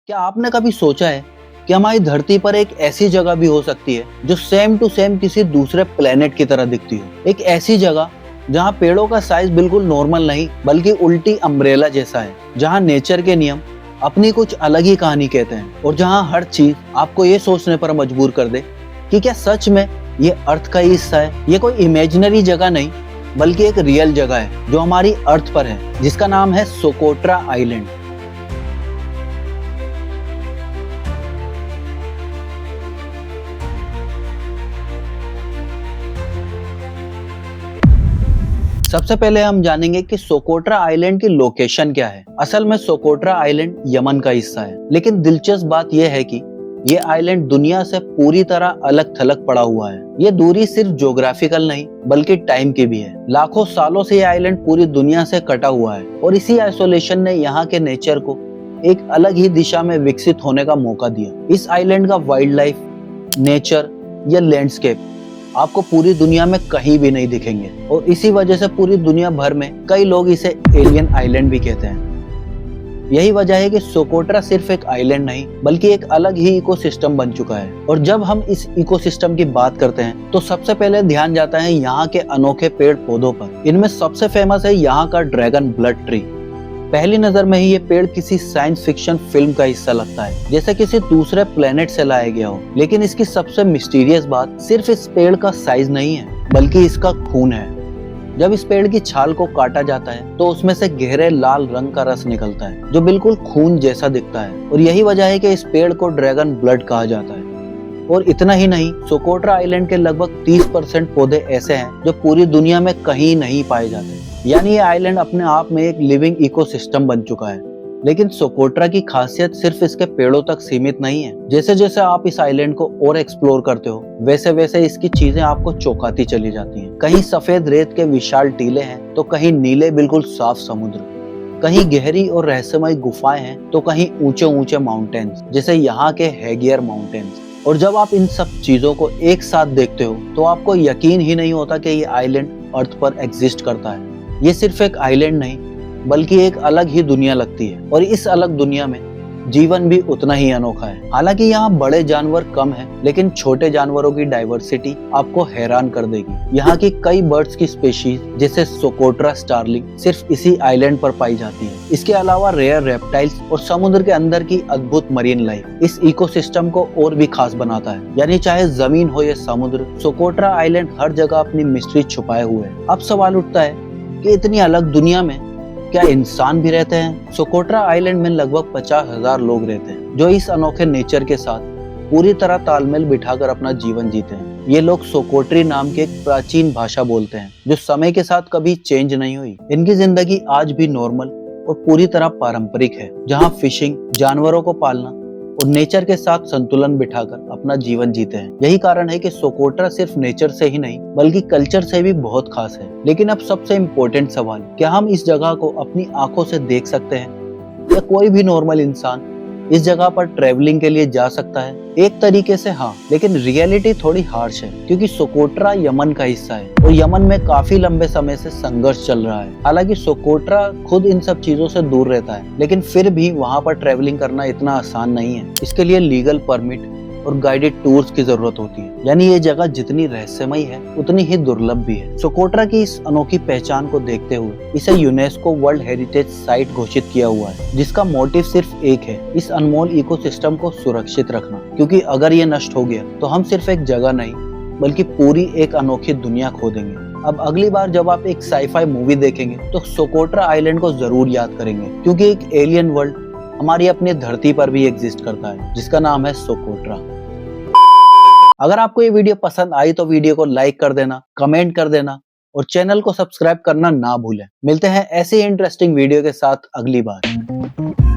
क्या आपने कभी सोचा है कि हमारी धरती पर एक ऐसी जगह भी हो सकती है जो सेम टू सेम किसी दूसरे प्लेनेट की तरह दिखती हो। एक ऐसी जगह जहाँ पेड़ों का साइज बिल्कुल नॉर्मल नहीं बल्कि उल्टी अम्ब्रेला जैसा है, जहाँ नेचर के नियम अपनी कुछ अलग ही कहानी कहते हैं और जहाँ हर चीज आपको ये सोचने पर मजबूर कर दे कि क्या सच में ये अर्थ का ही हिस्सा है। ये कोई इमेजिनरी जगह नहीं बल्कि एक रियल जगह है जो हमारी अर्थ पर है, जिसका नाम है सोकोट्रा आइलैंड। सबसे पहले हम जानेंगे कि सोकोट्रा आइलैंड की लोकेशन क्या है। असल में सोकोट्रा आइलैंड यमन का हिस्सा है, लेकिन दिलचस्प बात यह है कि ये आइलैंड दुनिया से पूरी तरह अलग थलग पड़ा हुआ है। ये दूरी सिर्फ ज्योग्राफिकल नहीं बल्कि टाइम की भी है। लाखों सालों से ये आइलैंड पूरी दुनिया से कटा हुआ है और इसी आइसोलेशन ने यहाँ के नेचर को एक अलग ही दिशा में विकसित होने का मौका दिया। इस आइलैंड का वाइल्ड लाइफ, नेचर या लैंडस्केप आपको पूरी दुनिया में कहीं भी नहीं दिखेंगे और इसी वजह से पूरी दुनिया भर में कई लोग इसे एलियन आइलैंड भी कहते हैं। यही वजह है कि सोकोट्रा सिर्फ एक आइलैंड नहीं बल्कि एक अलग ही इकोसिस्टम बन चुका है। और जब हम इस इकोसिस्टम की बात करते हैं तो सबसे पहले ध्यान जाता है यहाँ के अनोखे पेड़ पौधों पर। इनमें सबसे फेमस है यहाँ का ड्रैगन ब्लड ट्री। पहली नजर में ही ये पेड़ किसी साइंस फिक्शन फिल्म का हिस्सा लगता है, जैसे किसी दूसरे प्लेनेट से लाया गया हो। लेकिन इसकी सबसे मिस्टीरियस बात सिर्फ इस पेड़ का साइज नहीं है बल्कि इसका खून है। जब इस पेड़ की छाल को काटा जाता है तो उसमें से गहरे लाल रंग का रस निकलता है जो बिल्कुल खून जैसा दिखता है और यही वजह है कि इस पेड़ को ड्रैगन ब्लड कहा जाता है। और इतना ही नहीं, सोकोट्रा आइलैंड के लगभग 30% पौधे ऐसे हैं जो पूरी दुनिया में कहीं नहीं पाए जाते। यानी ये आइलैंड अपने आप में एक लिविंग इकोसिस्टम बन चुका है। लेकिन सोकोट्रा की खासियत सिर्फ इसके पेड़ों तक सीमित नहीं है। जैसे जैसे आप इस आइलैंड को और एक्सप्लोर करते हो वैसे वैसे इसकी चीजें आपको चौंकाती चली जाती हैं। कहीं सफेद रेत के विशाल टीले हैं तो कहीं नीले बिल्कुल साफ समुद्र, कहीं गहरी और रहस्यमय गुफाएं हैं तो कहीं ऊंचे ऊंचे माउंटेन्स जैसे यहाँ के हैगियर माउंटेन्स। और जब आप इन सब चीजों को एक साथ देखते हो तो आपको यकीन ही नहीं होता कि ये आइलैंड अर्थ पर एग्जिस्ट करता है। ये सिर्फ एक आइलैंड नहीं बल्कि एक अलग ही दुनिया लगती है और इस अलग दुनिया में जीवन भी उतना ही अनोखा है। हालांकि यहाँ बड़े जानवर कम हैं, लेकिन छोटे जानवरों की डाइवर्सिटी आपको हैरान कर देगी। यहाँ की कई बर्ड्स की स्पीशीज जैसे सोकोट्रा स्टारलिंग सिर्फ इसी आइलैंड पर पाई जाती है। इसके अलावा रेयर रेप्टाइल्स और समुद्र के अंदर की अद्भुत मरीन लाइफ इस इकोसिस्टम को और भी खास बनाता है। यानी चाहे जमीन हो या समुद्र, सोकोट्रा आइलैंड हर जगह अपनी मिस्ट्री छुपाए हुए है। अब सवाल उठता है कि इतनी अलग दुनिया में क्या इंसान भी रहते हैं? सोकोट्रा आइलैंड में लगभग 50,000 लोग रहते हैं जो इस अनोखे नेचर के साथ पूरी तरह तालमेल बिठाकर अपना जीवन जीते हैं। ये लोग सोकोट्री नाम की एक प्राचीन भाषा बोलते हैं जो समय के साथ कभी चेंज नहीं हुई। इनकी जिंदगी आज भी नॉर्मल और पूरी तरह पारंपरिक है, जहाँ फिशिंग, जानवरों को पालना और नेचर के साथ संतुलन बिठाकर अपना जीवन जीते हैं। यही कारण है कि सोकोट्रा सिर्फ नेचर से ही नहीं बल्कि कल्चर से भी बहुत खास है। लेकिन अब सबसे इम्पोर्टेंट सवाल, क्या हम इस जगह को अपनी आंखों से देख सकते हैं? या कोई भी नॉर्मल इंसान इस जगह पर ट्रेवलिंग के लिए जा सकता है? एक तरीके से हाँ, लेकिन रियलिटी थोड़ी हार्श है क्योंकि सोकोट्रा यमन का हिस्सा है और यमन में काफी लंबे समय से संघर्ष चल रहा है। हालांकि सोकोट्रा खुद इन सब चीजों से दूर रहता है, लेकिन फिर भी वहाँ पर ट्रेवलिंग करना इतना आसान नहीं है। इसके लिए लीगल परमिट और गाइडेड टूर्स की जरूरत होती है। यानी ये जगह जितनी रहस्यमय है उतनी ही दुर्लभ भी है। सोकोट्रा की इस अनोखी पहचान को देखते हुए इसे यूनेस्को वर्ल्ड हेरिटेज साइट घोषित किया हुआ है, जिसका मोटिव सिर्फ एक है, इस अनमोल इकोसिस्टम को सुरक्षित रखना। क्योंकि अगर ये नष्ट हो गया तो हम सिर्फ एक जगह नहीं बल्कि पूरी एक अनोखी दुनिया खो देंगे। अब अगली बार जब आप एक साईफाई मूवी देखेंगे तो सोकोट्रा आइलैंड को जरूर याद करेंगे, क्योंकि एक एलियन वर्ल्ड हमारी अपनी धरती पर भी एग्जिस्ट करता है जिसका नाम है सोकोट्रा। अगर आपको ये वीडियो पसंद आई तो वीडियो को लाइक कर देना, कमेंट कर देना और चैनल को सब्सक्राइब करना ना भूलें। मिलते हैं ऐसे ही इंटरेस्टिंग वीडियो के साथ अगली बार।